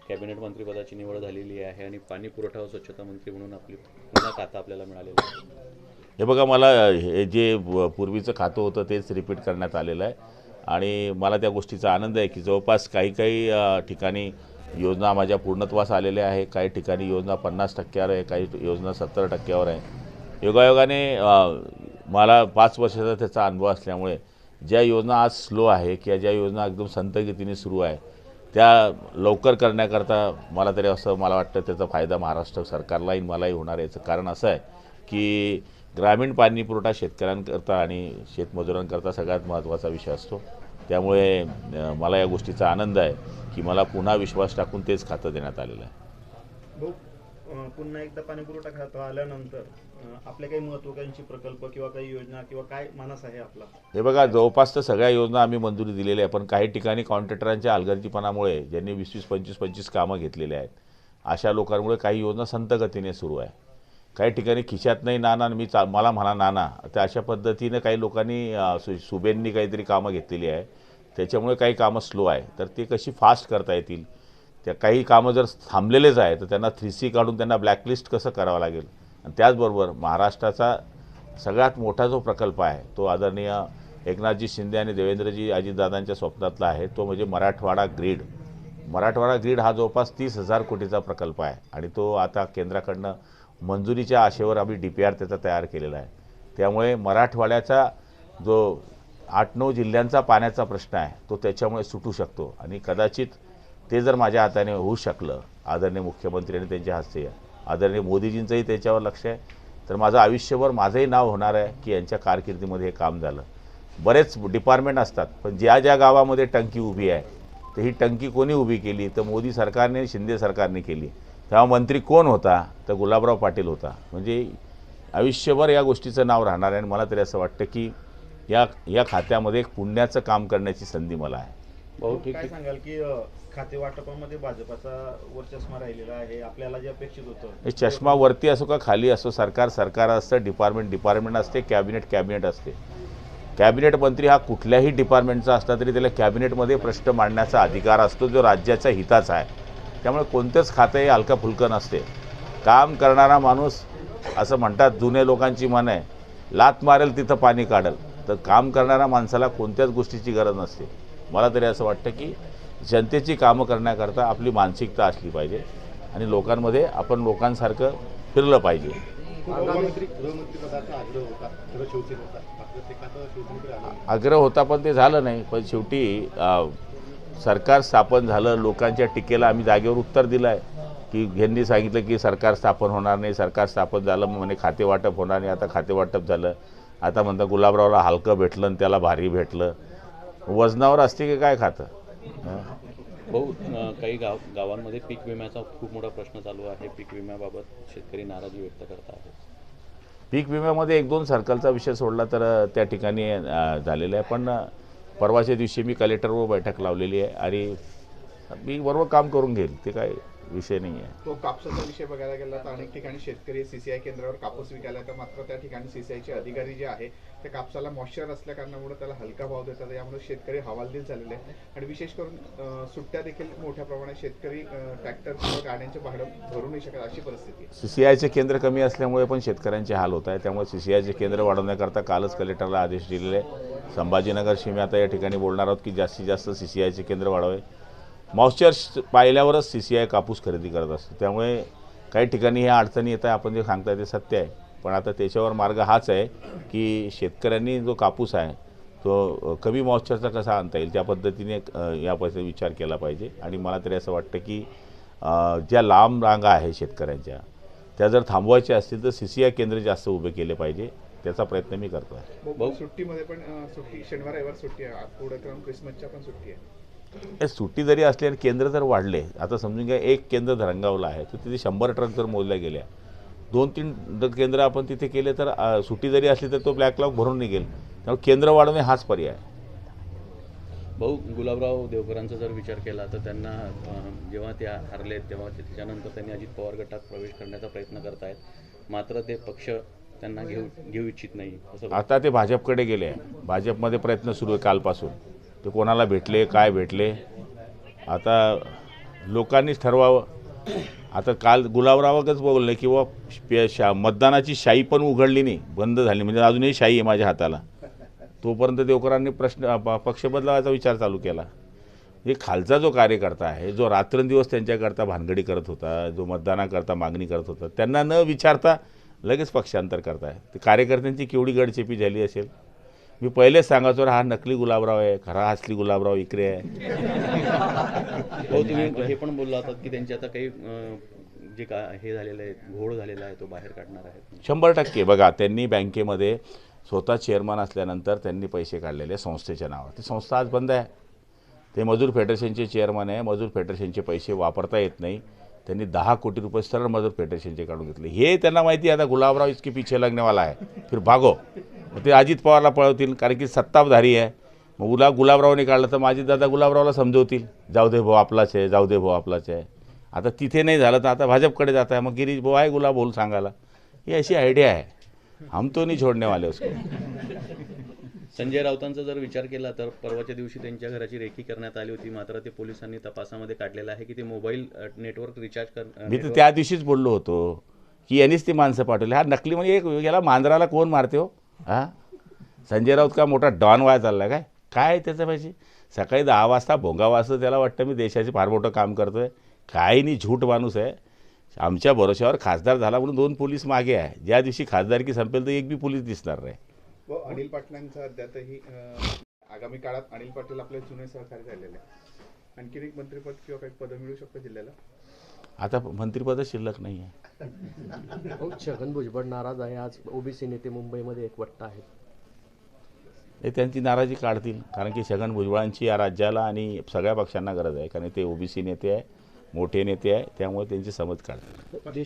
Cabinet मंत्रिपदाची निवड झालेली आहे आणि पाणी पुरवठा व स्वच्छता मंत्री म्हणून आपली पुन्हा खातं आपल्याला मिळालेलं आहे. हे बघा, मला हे जे पूर्वीचं खातं होतं तेच रिपीट करण्यात आलेलं आहे आणि मला त्या गोष्टीचा आनंद आहे की जवळपास काही ठिकाणी योजना माझ्या पूर्णत्वास आलेल्या आहे. काही ठिकाणी योजना 50%वर आहे, काही योजना 70%वर आहे. योगायोगाने मला 5 वर्षाचा त्याचा अनुभव असल्यामुळे ज्या योजना आज स्लो आहे किंवा ज्या योजना एकदम संथ गतीने सुरू आहे त्या लवकर करण्याकरता मला तरी असं मला वाटतं त्याचा फायदा महाराष्ट्र सरकारलाही मलाही होणार आहे. याचं कारण असं आहे की ग्रामीण पाणी पुरवठा शेतकऱ्यांकरता आणि शेतमजुरांकरता सगळ्यात महत्त्वाचा विषय असतो. त्यामुळे मला या गोष्टीचा आनंद आहे की मला पुन्हा विश्वास टाकून तेच खातं देण्यात आलेलं आहे. पुन्हा एकदा पाणीपुरवठा खातं आल्यानंतर आपले काही महत्त्वाकांक्षी प्रकल्प किंवा काही योजना किंवा काय मानस आहे आपला? हे बघा, जवळपास तर सगळ्या योजना आम्ही मंजुरी दिलेल्या आहे, पण काही ठिकाणी कॉन्ट्रॅक्टरांच्या हलगर्जीपणामुळे ज्यांनी 20-20, 25-25 कामं घेतलेली आहेत अशा लोकांमुळे काही योजना संथ गतीने सुरू आहे. काही ठिकाणी खिशात नाही नाना मी मला म्हणा नाना, तर अशा पद्धतीने काही लोकांनी सुबेंनी काहीतरी कामं घेतलेली आहे. त्याच्यामुळे काही कामं स्लो आहे. तर ते कशी फास्ट करता येतील, त्या काही कामं जर थांबलेलेच आहे तर त्यांना 3C काढून त्यांना ब्लॅकलिस्ट कसं करावं लागेल. आणि त्याचबरोबर महाराष्ट्राचा सगळ्यात मोठा जो प्रकल्प आहे तो आदरणीय एकनाथजी शिंदे आणि देवेंद्रजी अजितदादांच्या स्वप्नातला आहे, तो म्हणजे मराठवाडा ग्रीड. मराठवाडा ग्रीड हा जवळपास 30,000 कोटीचा प्रकल्प आहे आणि तो आता केंद्राकडनं मंजुरीच्या आशेवर आम्ही DPR त्याचा तयार केलेला आहे. त्यामुळे मराठवाड्याचा जो 8-9 जिल्ह्यांचा पाण्याचा प्रश्न आहे तो त्याच्यामुळे सुटू शकतो आणि कदाचित ते जर माझ्या हाताने होऊ शकलं, आदरणीय मुख्यमंत्री आणि त्यांच्या हस्ते, आदरणीय मोदीजींचंही त्याच्यावर लक्ष आहे, तर माझं आयुष्यभर माझंही नाव होणार आहे की यांच्या कारकिर्दीमध्ये हे काम झालं. बरेच डिपार्टमेंट असतात, पण ज्या ज्या गावामध्ये टंकी उभी आहे तर ही टंकी कोणी उभी केली तर मोदी सरकारने, शिंदे सरकारने केली. तेव्हा मंत्री कोण होता तर गुलाबराव पाटील होता. म्हणजे आयुष्यभर या गोष्टीचं नाव राहणार आहे आणि मला तरी असं वाटतं की या खात्यामध्ये एक पुण्याचं काम करण्याची संधी मला आहे. काय सांगाल की खाते वाटपामध्ये भाजपाचा वरचष्मा राहिलेला आहे, आपल्याला जे अपेक्षित होतं? चष्मा वरती असो का खाली असो, सरकार असतं, डिपार्टमेंट असते, कॅबिनेट असते. कॅबिनेट मंत्री हा कुठल्याही डिपार्टमेंटचा असला तरी त्याला कॅबिनेटमध्ये प्रश्न मांडण्याचा अधिकार असतो जो राज्याच्या हिताचा आहे. त्यामुळे कोणतेच खातं हे हलका फुलकं नसते. काम करणारा माणूस, असं म्हणतात जुने लोकांची म्हण आहे, लात मारेल तिथं पाणी काढेल. तर काम करणाऱ्या माणसाला कोणत्याच गोष्टीची गरज नसते. मला तरी असं वाटतं की जनतेची कामं करण्याकरता आपली मानसिकता असली पाहिजे आणि लोकांमध्ये आपण लोकांसारखं फिरलं पाहिजे. आग्रह होता पण ते झालं नाही. पण शेवटी सरकार स्थापन झालं, लोकांच्या टीकेला आम्ही जागेवर उत्तर दिलं आहे की यांनी सांगितलं की सरकार स्थापन होणार नाही, सरकार स्थापन झालं म्हणे खाते वाटप होणार नाही. आता खाते वाटप झालं, आता म्हणता गुलाबरावला हलकं भेटलं आणि त्याला भारी भेटलं. वजनावर असते की काय खातं? काही गावांमध्ये पीक विम्याचा खूप मोठा प्रश्न चालू आहे. पीक विम्याबाबत शेतकरी नाराजी व्यक्त करत आहेत. पीक विम्यामध्ये 1-2 सर्कलचा विषय सोडला तर त्या ठिकाणी झालेला आहे. पण परवाच्या दिवशी मी कलेक्टरवर बैठक लावलेली आहे आणि मी बरोबर काम करून घेईल, ते काय विषय नाही आहे. तो कापसाचा विषय बघायला गेला तर अनेक ठिकाणी शेतकरी CCI केंद्रावर कापूस विकायला येतात, मात्र त्या ठिकाणी CCIचे अधिकारी जे आहे त्या कापसाला मॉइश्चर असल्या कारणामुळे त्याला हलका भाव देतात. यामुळे शेतकरी हवालदिल झालेले आहे आणि विशेष करून सुट्ट्या देखील मोठ्या प्रमाणात शेतकरी ट्रॅक्टर किंवा गाड्यांचे भाडं भरू नाही शकत अशी परिस्थिती आहे. CCIचे केंद्र कमी असल्यामुळे पण शेतकऱ्यांचे हाल होत आहे. त्यामुळे CCIचे केंद्र वाढवण्याकरता कालच कलेक्टरला आदेश दिलेले आहे. संभाजीनगरशी मी आता या ठिकाणी बोलणार आहोत की जास्तीत जास्त CCIचे केंद्र वाढवावे. मॉइश्चर पाहिल्यावरच CCI कापूस खरेदी करत असतो. त्यामुळे काही ठिकाणी ह्या अडचणी येत आहे, आपण जे सांगताय ते सत्य आहे. पण आता त्याच्यावर मार्ग हाच आहे की शेतकऱ्यांनी जो कापूस आहे तो कमी मॉइश्चरचा कसा आणता येईल त्या पद्धतीने यापासून विचार केला पाहिजे. आणि मला तरी असं वाटतं की ज्या लांब रांगा आहे शेतकऱ्यांच्या त्या जर थांबवायच्या असतील तर CCI केंद्र जास्त उभे केले पाहिजे. त्याचा प्रयत्न मी करतो आहे. सुट्टीमध्ये पण सुट्टी शनिवार रविवार सुट्टी आहे, पुढे करून क्रिसमसच्या पण सुट्टी आहे. सुट्टी जरी असली आणि केंद्र जर वाढले, आता समजून घ्या एक केंद्र धरणगावला आहे तर तिथे 100 ट्रक जर मोजल्या गेल्या, 2-3 केंद्र आपण तिथे केले तर सुट्टी जरी असली तर तो बॅकलॉग भरून निघेल. त्यामुळे केंद्र वाढवणे हाच पर्याय. गुलाबराव देवकरांचा जर विचार केला तर त्यांना जेव्हा ते हरले तेव्हा त्याच्यानंतर त्यांनी अजित पवार गटात प्रवेश करण्याचा प्रयत्न करत आहेत, मात्र ते पक्ष त्यांना घेऊ इच्छित नाही. आता ते भाजपकडे गेले आहे. भाजपमध्ये प्रयत्न सुरू आहे कालपासून. ते कोणाला भेटले, काय भेटले, आता लोकांनीच ठरवावं. आता काल गुलाबरावच बोलले की मतदानाची शाई पण उघडली नाही, बंद झाली, म्हणजे अजूनही शाई आहे माझ्या हाताला. तोपर्यंत देवकरांनी पक्ष बदलावायचा विचार चालू केला. हे खालचा जो कार्यकर्ता आहे, जो रात्रंदिवस त्यांच्याकरता भानगडी करत होता, जो मतदानाकरता मागणी करत होता, त्यांना न विचारता लगेच पक्षांतर करताय. ते कार्यकर्त्यांची केवढी गडचेपी झाली असेल. मी पहिलेच सांगायचो, हा नकली गुलाबराव आहे, खरा असली गुलाबराव इकडे आहे. हो, तुम्ही हे पण बोलला होतात की त्यांचे आता काही जे हे झालेलं आहे, घोळ झालेला आहे, तो बाहेर काढणार आहे. 100% बघा, त्यांनी बँकेमध्ये स्वतः चेअरमन असल्यानंतर त्यांनी पैसे काढलेले संस्थेच्या नावावर. ती संस्था आज बंद आहे. ते मजूर फेडरेशनचे चेअरमन आहे. मजूर फेडरेशनचे पैसे वापरता येत नाही. त्यांनी 10 कोटी रुपये सरळ मजूर फेडरेशनचे काढून घेतले. हे त्यांना माहिती आहे, आता गुलाबराव इसके पीछे लगने वाला आहे, फिर भागो. मग ते अजित पवारला पळवतील, कारण की सत्ताधारी आहे. मग गुलाबरावने काढलं तर माझी दादा गुलाबरावला समजवतील, जाऊ दे भाऊ आपलाच आहे, जाऊ दे भाऊ आपलाच आहे. आता तिथे नाही झालं तर आता भाजपकडे जात आहे, मग गिरीश भाऊ आहे गुलाब बोल सांगायला. ही अशी आयडिया आहे. हम तो नहीं छोड़ने वाले उसको. संजय राऊतांचा जर विचार केला तर परवाच्या दिवशी त्यांच्या घराची रेकी करण्यात आली होती, मात्र ते पोलिसांनी तपासामध्ये काढलेलं आहे की ते मोबाईल नेटवर्क रिचार्ज मी तर त्या दिवशीच बोललो होतो की यांनीच ती माणसं पाठवली. हा नकली म्हणजे एक याला मांजराला कोण मारते हो? हां, संजय राऊत का मोठा डॉन व्हायला चालला काय? काय त्याचं पाहिजे? सकाळी 10 वाजता भोंगा वाजता त्याला वाटतं मी देशाचे फार मोठं काम करतो आहे. काही नाही, झूट माणूस आहे. आमच्या भरोश्यावर खासदार झाला म्हणून 2 पोलीस मागे आहे. ज्या दिवशी खासदारकी संपेल तर एक बी पोलीस दिसणार नाही. व अनिल पाटलांचा अद्यापही आगामी काळात अनिल पाटील आपले जुने सहकारी झालेले आहे. आणखीन एक मंत्रिपद किंवा काही पदं मिळू शकतं जिल्ह्याला? आता मंत्रिपद शिल्लक नाही आहे. हो, छगन भुजबळ नाराज आहे. आज ओबीसी नेते मुंबईमध्ये एकवटत आहेत. हे त्यांची नाराजी काढतील, कारण की छगन भुजबळांची या राज्याला आणि सगळ्या पक्षांना गरज आहे, कारण ते ओबीसी नेते आहे, मोठे नेते आहे, त्यामुळे त्यांची समज काढतील.